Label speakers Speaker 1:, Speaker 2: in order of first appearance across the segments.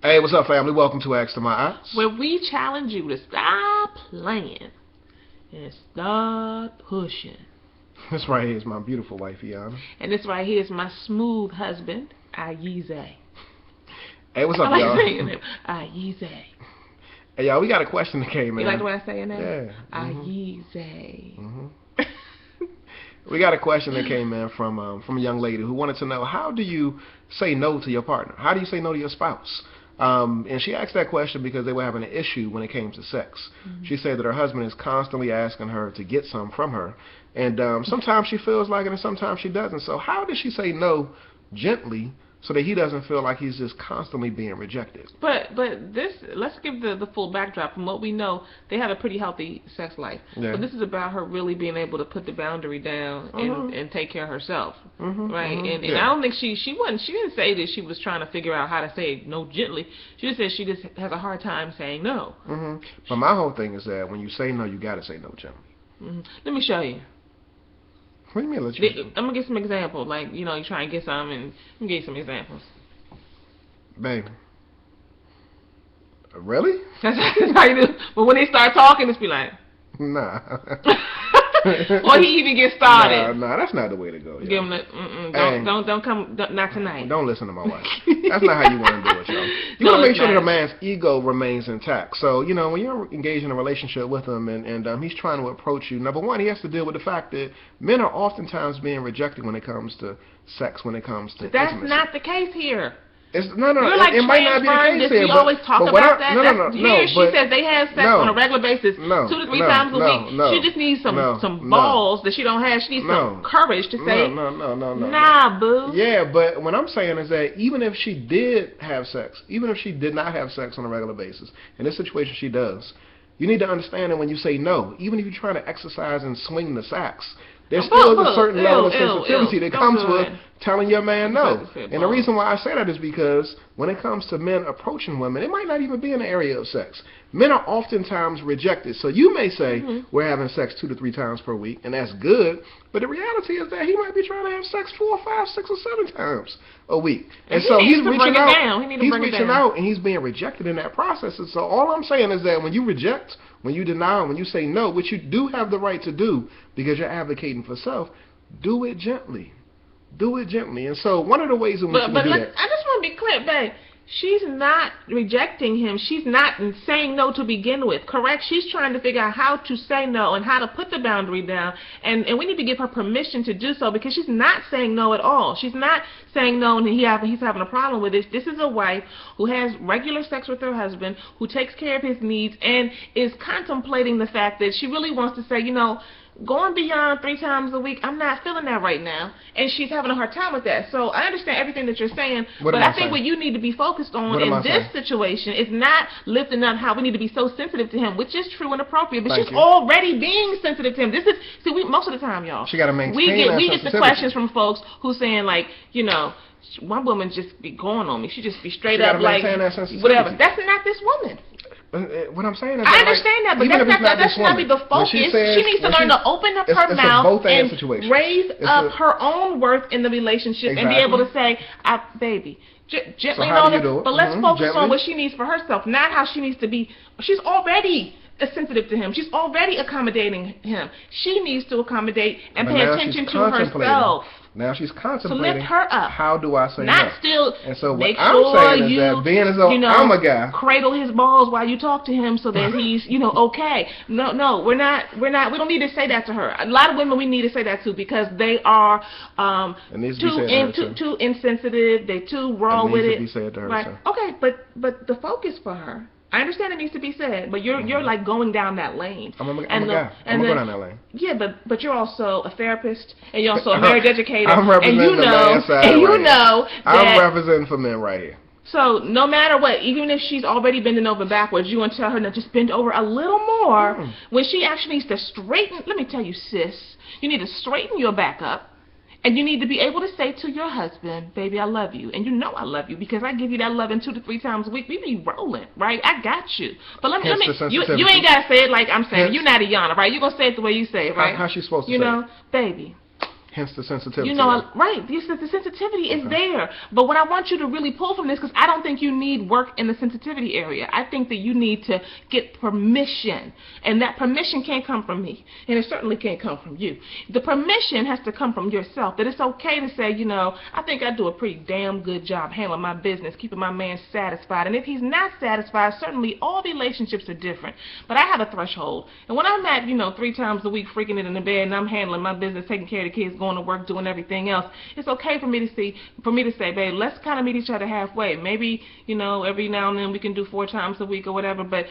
Speaker 1: Hey, what's up, family? Welcome to Ask to My Ox.
Speaker 2: where we challenge you to stop playing and start pushing.
Speaker 1: This right here is my beautiful wife, Iana.
Speaker 2: And this right here is my smooth husband, Ayize.
Speaker 1: Hey, what's
Speaker 2: I
Speaker 1: up,
Speaker 2: like
Speaker 1: y'all?
Speaker 2: saying it, Ayize.
Speaker 1: Hey, y'all, we got a question that came in.
Speaker 2: You like the way I say it now?
Speaker 1: Yeah.
Speaker 2: Ayize.
Speaker 1: We got a question that came in from a young lady who wanted to know, how do you say no to your partner? How do you say no to your spouse? And she asked that question because they were having an issue when it came to sex. She said that her husband is constantly asking her to get some from her, and sometimes she feels like it and sometimes she doesn't. So how does she say no gently so that he doesn't feel like he's just constantly being rejected?
Speaker 2: But this, let's give the full backdrop. From what we know, they have a pretty healthy sex life.
Speaker 1: Yeah.
Speaker 2: But this is about her really being able to put the boundary down and take care of herself, right? And I don't think she didn't say that she was trying to figure out how to say no gently. She just said she just has a hard time saying no.
Speaker 1: But my whole thing is that when you say no, you got to say no gently.
Speaker 2: Let me show you.
Speaker 1: What do you mean?
Speaker 2: I'm gonna get some examples. Like, you try and get some, and I'm gonna give you some examples.
Speaker 1: Baby. Really?
Speaker 2: That's how you do. But when they start talking, it's be like,
Speaker 1: Nah.
Speaker 2: or he even gets started.
Speaker 1: Nah, that's not the way to go. Yo.
Speaker 2: Give him the don't come, not tonight.
Speaker 1: Don't listen to my wife. That's not how you want to do it, yo. You want to make sure that a man's ego remains intact. So, when you're engaged in a relationship with him and he's trying to approach you, number one, he has to deal with the fact that men are oftentimes being rejected when it comes to sex, when it comes to
Speaker 2: But that's
Speaker 1: intimacy.
Speaker 2: not the case here.
Speaker 1: No,
Speaker 2: You're like
Speaker 1: it might not be the case here.
Speaker 2: We always talk about that.
Speaker 1: No.
Speaker 2: Here she says they have sex on a regular basis, 2 to 3 times a week.
Speaker 1: No,
Speaker 2: she just needs some balls that she don't have. She needs some courage to say,
Speaker 1: no.
Speaker 2: Nah, boo.
Speaker 1: Yeah, but what I'm saying is that even if she did have sex, even if she did not have sex on a regular basis, in this situation she does, you need to understand that when you say no, even if you're trying to exercise and swing the sacks, there still is a certain level of sensitivity that comes with telling your man no. And the reason why I say that is because when it comes to men approaching women, it might not even be in the area of sex. Men are oftentimes rejected. So you may say, we're having sex 2 to 3 times per week, and that's good. But the reality is that he might be trying to have sex 4, 5, 6, or 7 times a week. And so he's reaching out. He's reaching out, and he's being rejected in that process. And so all I'm saying is that when you reject, when you deny, when you say no, which you do have the right to do because you're advocating for self, do it gently. Do it gently. And so one of the ways in which you do that.
Speaker 2: I just want to be clear, babe. She's not rejecting him. She's not saying no to begin with, correct? She's trying to figure out how to say no and how to put the boundary down. And we need to give her permission to do so because she's not saying no at all. She's not saying no and he's having a problem with it. This is a wife who has regular sex with her husband, who takes care of his needs, and is contemplating the fact that she really wants to say, going beyond 3 times a week, I'm not feeling that right now. And she's having a hard time with that. So I understand everything that you're saying, but I think what you need to be focused on in this situation is not lifting up how we need to be so sensitive to him, which is true and appropriate, but she's already being sensitive to him. Most of the time, y'all,
Speaker 1: she gotta maintain
Speaker 2: we get the questions from folks who saying like, one woman just be going on me. She just be straight up like, whatever. That's not this woman.
Speaker 1: What I'm saying is
Speaker 2: I understand that, but that should not be the focus. She needs to learn to open up her mouth and raise up her own worth in the relationship and be able to say, baby, gently and all that. But let's focus on what she needs for herself, not how she needs to be. She's already sensitive to him. She's already accommodating him. She needs to accommodate and pay attention to herself.
Speaker 1: Now she's contemplating.
Speaker 2: So lift her up.
Speaker 1: How do I say
Speaker 2: not
Speaker 1: no?
Speaker 2: Still.
Speaker 1: And so
Speaker 2: make
Speaker 1: what
Speaker 2: sure
Speaker 1: I'm saying is that being as though I'm a guy,
Speaker 2: cradle his balls while you talk to him so that he's okay. No, we don't need to say that to her. A lot of women we need to say that to because they are too insensitive. They're too raw with it.
Speaker 1: It needs to be said to her.
Speaker 2: Right. Okay, but the focus for her. I understand it needs to be said, but you're like going down that lane.
Speaker 1: I'm a guy. I'm gonna go down that lane.
Speaker 2: Yeah, but you're also a therapist and you're also a marriage educator.
Speaker 1: I'm representing the man's side.
Speaker 2: And you know that
Speaker 1: I'm representing for men right here.
Speaker 2: So no matter what, even if she's already bending over backwards, you want to tell her to just bend over a little more. When she actually needs to straighten, let me tell you, sis, you need to straighten your back up. And you need to be able to say to your husband, baby, I love you. And you know I love you because I give you that loving 2 to 3 times a week. We be rolling, right? I got you. But let me you ain't got to say it like I'm saying. You're not Iyanla, right? You're going to say it the way you say it, right?
Speaker 1: How's she supposed to say it?
Speaker 2: Baby,
Speaker 1: Hence the sensitivity.
Speaker 2: You know, right? The sensitivity is there. But what I want you to really pull from this, because I don't think you need work in the sensitivity area. I think that you need to get permission. And that permission can't come from me. And it certainly can't come from you. The permission has to come from yourself. That it's okay to say, you know, I think I do a pretty damn good job handling my business, keeping my man satisfied. And if he's not satisfied, certainly all relationships are different. But I have a threshold. And when I'm at, you know, 3 times a week freaking it in the bed and I'm handling my business, taking care of the kids, going to work, doing everything else, it's okay for me to say, babe, let's kind of meet each other halfway. Maybe, you know, every now and then we can do 4 times a week or whatever, but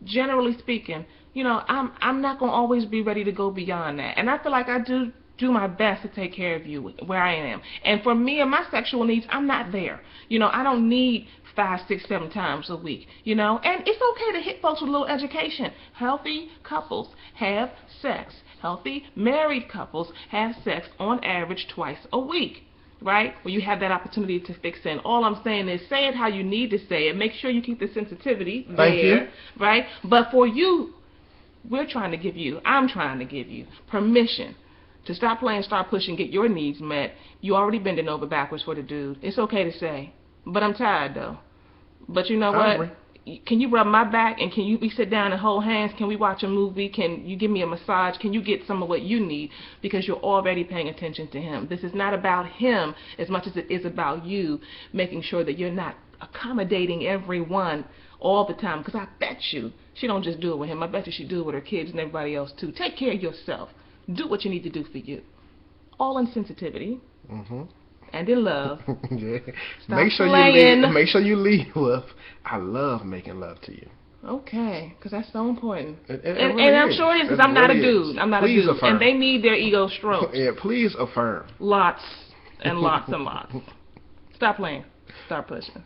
Speaker 2: generally speaking, you know, I'm not going to always be ready to go beyond that. And I feel like I do my best to take care of you where I am. And for me and my sexual needs, I'm not there. You know, I don't need 5, 6, 7 times a week, you know. And it's okay to hit folks with a little education. Healthy couples have sex. Healthy married couples have sex on average twice a week, right? Where you have that opportunity to fix in. All I'm saying is say it how you need to say it. Make sure you keep the sensitivity there, right? But for you, I'm trying to give you permission to stop playing, start pushing, get your needs met. You already bending over backwards for the dude. It's okay to say, but I'm tired though. But you know what? Can you rub my back and can we sit down and hold hands? Can we watch a movie? Can you give me a massage? Can you get some of what you need? Because you're already paying attention to him. This is not about him as much as it is about you making sure that you're not accommodating everyone all the time. Because I bet you she don't just do it with him. I bet you she do it with her kids and everybody else too. Take care of yourself. Do what you need to do for you. All in sensitivity. And in love.
Speaker 1: Yeah.
Speaker 2: Stop playing.
Speaker 1: Make sure you leave with, I love making love to you.
Speaker 2: Okay, because that's so important.
Speaker 1: It
Speaker 2: and
Speaker 1: really
Speaker 2: I'm
Speaker 1: is.
Speaker 2: sure it is, because
Speaker 1: It
Speaker 2: I'm not
Speaker 1: really
Speaker 2: a dude.
Speaker 1: is.
Speaker 2: I'm not
Speaker 1: Please
Speaker 2: a dude.
Speaker 1: affirm.
Speaker 2: And they need their ego stroked.
Speaker 1: Yeah, please affirm.
Speaker 2: Lots and lots and lots. Stop playing. Start pushing.